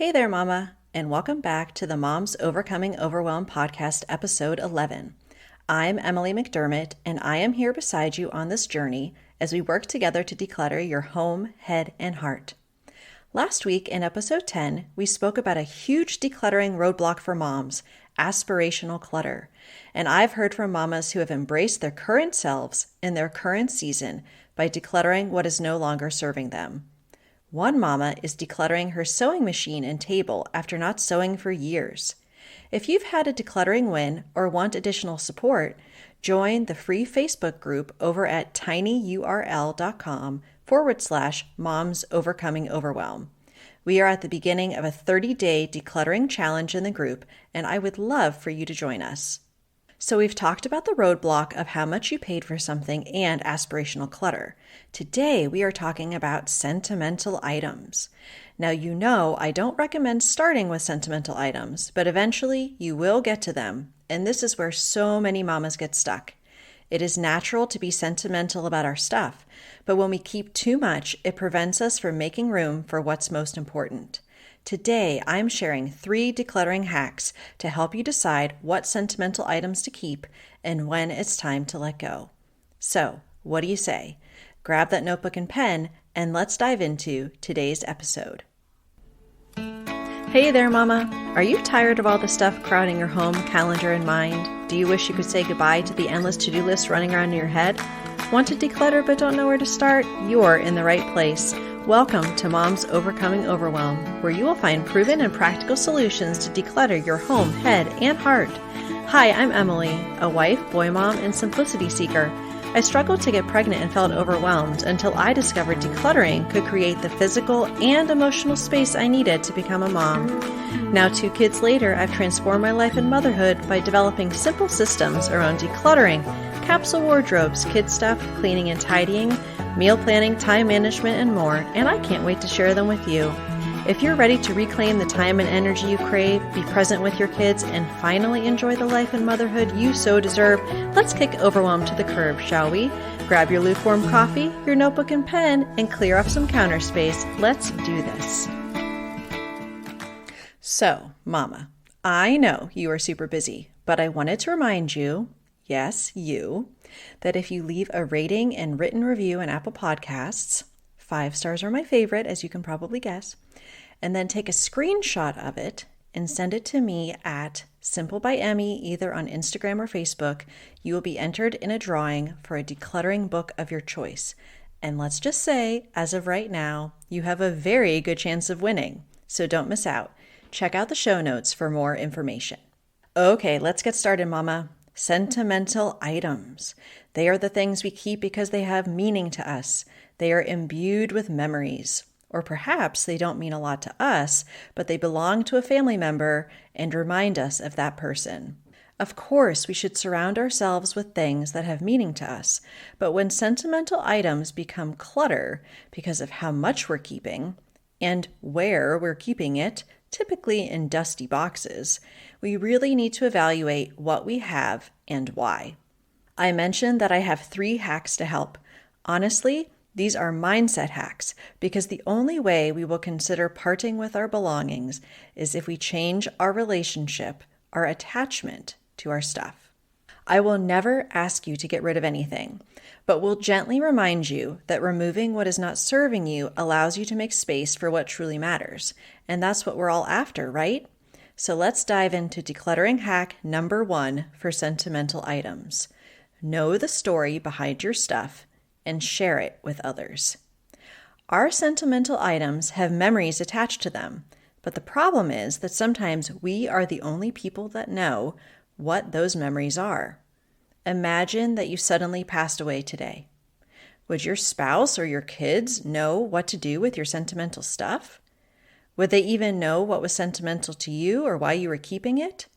Hey there, Mama, and welcome back to the Moms Overcoming Overwhelm podcast, episode 11. I'm Emily McDermott, and I am here beside you on this journey as we work together to declutter your home, head, and heart. Last week in episode 10, we spoke about a huge decluttering roadblock for moms, aspirational clutter. And I've heard from mamas who have embraced their current selves in their current season by decluttering what is no longer serving them. One mama is decluttering her sewing machine and table after not sewing for years. If you've had a decluttering win or want additional support, join the free Facebook group over at tinyurl.com/Moms Overcoming Overwhelm. We are at the beginning of a 30-day decluttering challenge in the group, and I would love for you to join us. So we've talked about the roadblock of how much you paid for something and aspirational clutter. Today, we are talking about sentimental items. Now, you know I don't recommend starting with sentimental items, but eventually you will get to them, and this is where so many mamas get stuck. It is natural to be sentimental about our stuff, but when we keep too much, it prevents us from making room for what's most important. Today, I'm sharing 3 decluttering hacks to help you decide what sentimental items to keep and when it's time to let go. So, what do you say? Grab that notebook and pen, and let's dive into today's episode. Hey there, Mama. Are you tired of all the stuff crowding your home, calendar, and mind? Do you wish you could say goodbye to the endless to-do list running around in your head? Want to declutter but don't know where to start? You're in the right place. Welcome to Moms Overcoming Overwhelm, where you will find proven and practical solutions to declutter your home, head, and heart. Hi, I'm Emily, a wife, boy mom, and simplicity seeker. I struggled to get pregnant and felt overwhelmed until I discovered decluttering could create the physical and emotional space I needed to become a mom. Now, 2 kids later, I've transformed my life and motherhood by developing simple systems around decluttering, capsule wardrobes, kid stuff, cleaning and tidying, meal planning, time management, and more, and I can't wait to share them with you. If you're ready to reclaim the time and energy you crave, be present with your kids, and finally enjoy the life and motherhood you so deserve, let's kick overwhelm to the curb, shall we? Grab your lukewarm coffee, your notebook and pen, and clear up some counter space. Let's do this. So, Mama, I know you are super busy, but I wanted to remind you, yes, you, that if you leave a rating and written review in Apple Podcasts, 5 stars are my favorite, as you can probably guess, and then take a screenshot of it and send it to me at Simple by Emmy, either on Instagram or Facebook, you will be entered in a drawing for a decluttering book of your choice. And let's just say, as of right now, you have a very good chance of winning, so don't miss out. Check out the show notes for more information. Okay, let's get started, Mama. Sentimental items. They are the things we keep because they have meaning to us. They are imbued with memories. Or perhaps they don't mean a lot to us, but they belong to a family member and remind us of that person. Of course, we should surround ourselves with things that have meaning to us, but when sentimental items become clutter because of how much we're keeping and where we're keeping it, typically in dusty boxes, we really need to evaluate what we have and why. I mentioned that I have 3 hacks to help. Honestly, these are mindset hacks because the only way we will consider parting with our belongings is if we change our relationship, our attachment to our stuff. I will never ask you to get rid of anything, but will gently remind you that removing what is not serving you allows you to make space for what truly matters. And that's what we're all after, right? So let's dive into decluttering hack number 1 for sentimental items. Know the story behind your stuff and share it with others. Our sentimental items have memories attached to them, but the problem is that sometimes we are the only people that know what those memories are. Imagine that you suddenly passed away today. Would your spouse or your kids know what to do with your sentimental stuff? Would they even know what was sentimental to you or why you were keeping it?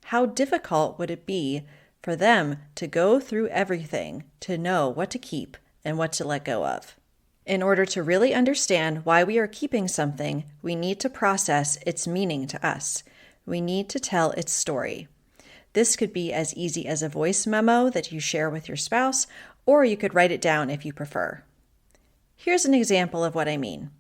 How difficult would it be for them to go through everything to know what to keep and what to let go of? In order to really understand why we are keeping something, we need to process its meaning to us. We need to tell its story. This could be as easy as a voice memo that you share with your spouse, or you could write it down if you prefer. Here's an example of what I mean.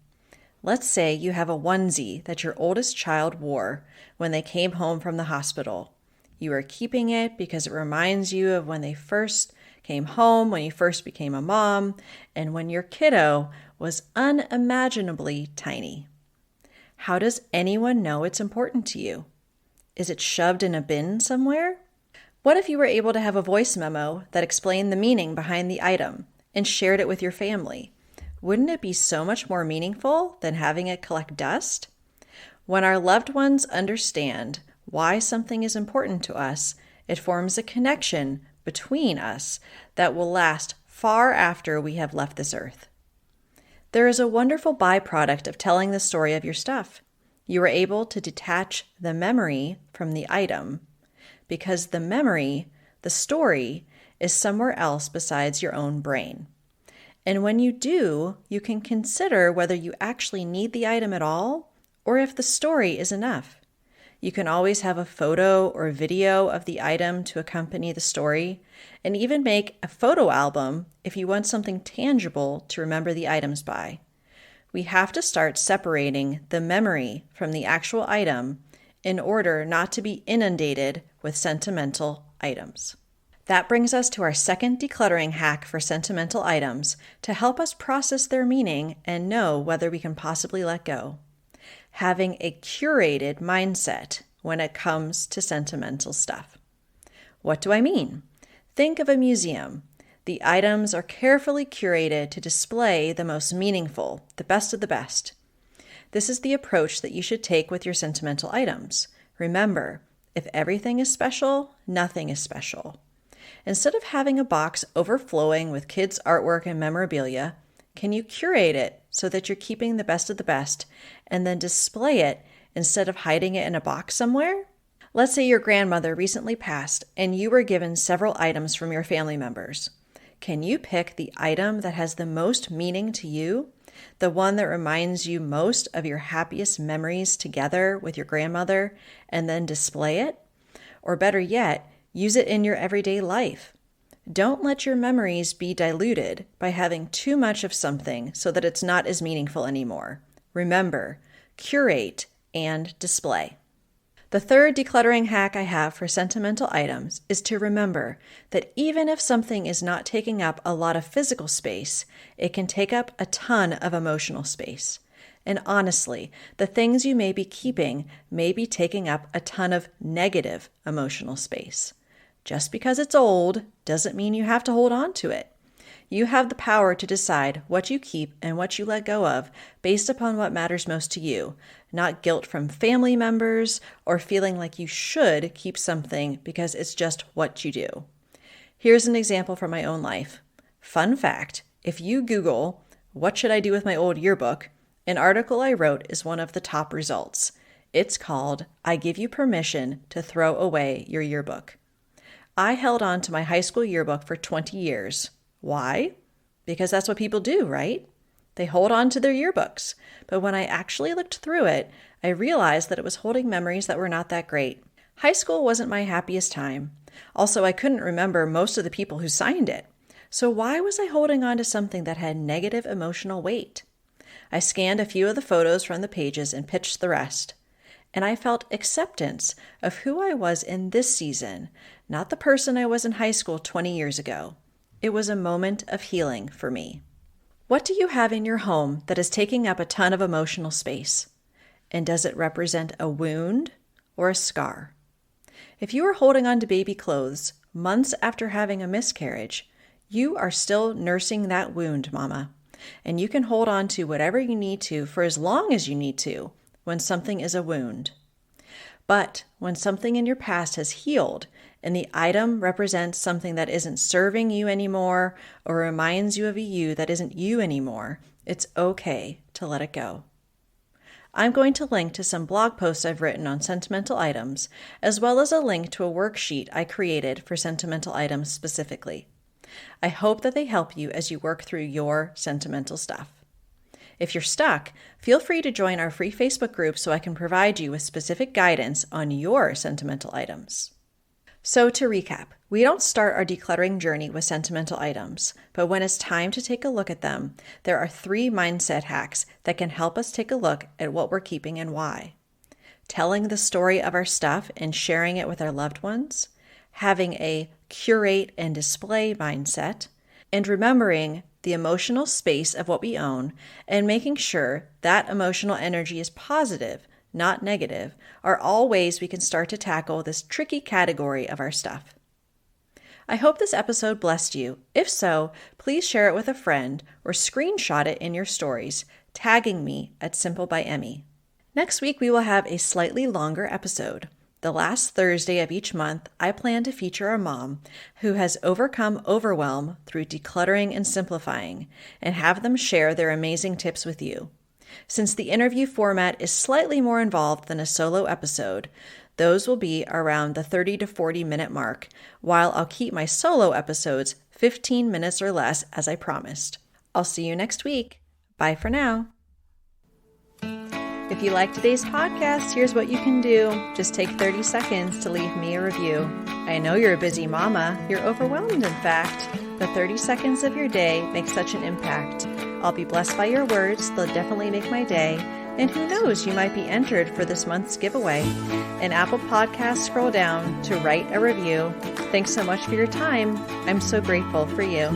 Let's say you have a onesie that your oldest child wore when they came home from the hospital. You are keeping it because it reminds you of when they first came home, when you first became a mom, and when your kiddo was unimaginably tiny. How does anyone know it's important to you? Is it shoved in a bin somewhere? What if you were able to have a voice memo that explained the meaning behind the item and shared it with your family? Wouldn't it be so much more meaningful than having it collect dust? When our loved ones understand why something is important to us, it forms a connection between us that will last far after we have left this earth. There is a wonderful byproduct of telling the story of your stuff. You are able to detach the memory from the item because the memory, the story, is somewhere else besides your own brain. And when you do, you can consider whether you actually need the item at all or if the story is enough. You can always have a photo or video of the item to accompany the story, and even make a photo album if you want something tangible to remember the items by. We have to start separating the memory from the actual item in order not to be inundated with sentimental items. That brings us to our second decluttering hack for sentimental items to help us process their meaning and know whether we can possibly let go. Having a curated mindset when it comes to sentimental stuff. What do I mean? Think of a museum. The items are carefully curated to display the most meaningful, the best of the best. This is the approach that you should take with your sentimental items. Remember, if everything is special, nothing is special. Instead of having a box overflowing with kids' artwork and memorabilia, can you curate it so that you're keeping the best of the best and then display it instead of hiding it in a box somewhere? Let's say your grandmother recently passed and you were given several items from your family members. Can you pick the item that has the most meaning to you? The one that reminds you most of your happiest memories together with your grandmother and then display it? Or better yet, use it in your everyday life. Don't let your memories be diluted by having too much of something so that it's not as meaningful anymore. Remember, curate and display. The third decluttering hack I have for sentimental items is to remember that even if something is not taking up a lot of physical space, it can take up a ton of emotional space. And honestly, the things you may be keeping may be taking up a ton of negative emotional space. Just because it's old doesn't mean you have to hold on to it. You have the power to decide what you keep and what you let go of based upon what matters most to you, not guilt from family members or feeling like you should keep something because it's just what you do. Here's an example from my own life. Fun fact, if you Google, "What should I do with my old yearbook?" an article I wrote is one of the top results. It's called, "I Give You Permission to Throw Away Your Yearbook." I held on to my high school yearbook for 20 years. Why? Because that's what people do, right? They hold on to their yearbooks. But when I actually looked through it, I realized that it was holding memories that were not that great. High school wasn't my happiest time. Also, I couldn't remember most of the people who signed it. So why was I holding on to something that had negative emotional weight? I scanned a few of the photos from the pages and pitched the rest. And I felt acceptance of who I was in this season, not the person I was in high school 20 years ago. It was a moment of healing for me. What do you have in your home that is taking up a ton of emotional space? And does it represent a wound or a scar? If you are holding on to baby clothes months after having a miscarriage, you are still nursing that wound, mama. And you can hold on to whatever you need to for as long as you need to when something is a wound. But when something in your past has healed and the item represents something that isn't serving you anymore or reminds you of a you that isn't you anymore, it's okay to let it go. I'm going to link to some blog posts I've written on sentimental items, as well as a link to a worksheet I created for sentimental items specifically. I hope that they help you as you work through your sentimental stuff. If you're stuck, feel free to join our free Facebook group so I can provide you with specific guidance on your sentimental items. So to recap, we don't start our decluttering journey with sentimental items, but when it's time to take a look at them, there are 3 mindset hacks that can help us take a look at what we're keeping and why. Telling the story of our stuff and sharing it with our loved ones, having a curate and display mindset, and remembering the emotional space of what we own and making sure that emotional energy is positive, not negative, are all ways we can start to tackle this tricky category of our stuff. I hope this episode blessed you. If so, please share it with a friend or screenshot it in your stories, tagging me at Simple by Emmy. Next week, we will have a slightly longer episode. The last Thursday of each month, I plan to feature a mom who has overcome overwhelm through decluttering and simplifying, and have them share their amazing tips with you. Since the interview format is slightly more involved than a solo episode, those will be around the 30 to 40 minute mark, while I'll keep my solo episodes 15 minutes or less as I promised. I'll see you next week. Bye for now. If you like today's podcast, here's what you can do. Just take 30 seconds to leave me a review. I know you're a busy mama. You're overwhelmed, in fact. The 30 seconds of your day make such an impact. I'll be blessed by your words. They'll definitely make my day. And who knows, you might be entered for this month's giveaway. In Apple Podcasts, scroll down to write a review. Thanks so much for your time. I'm so grateful for you.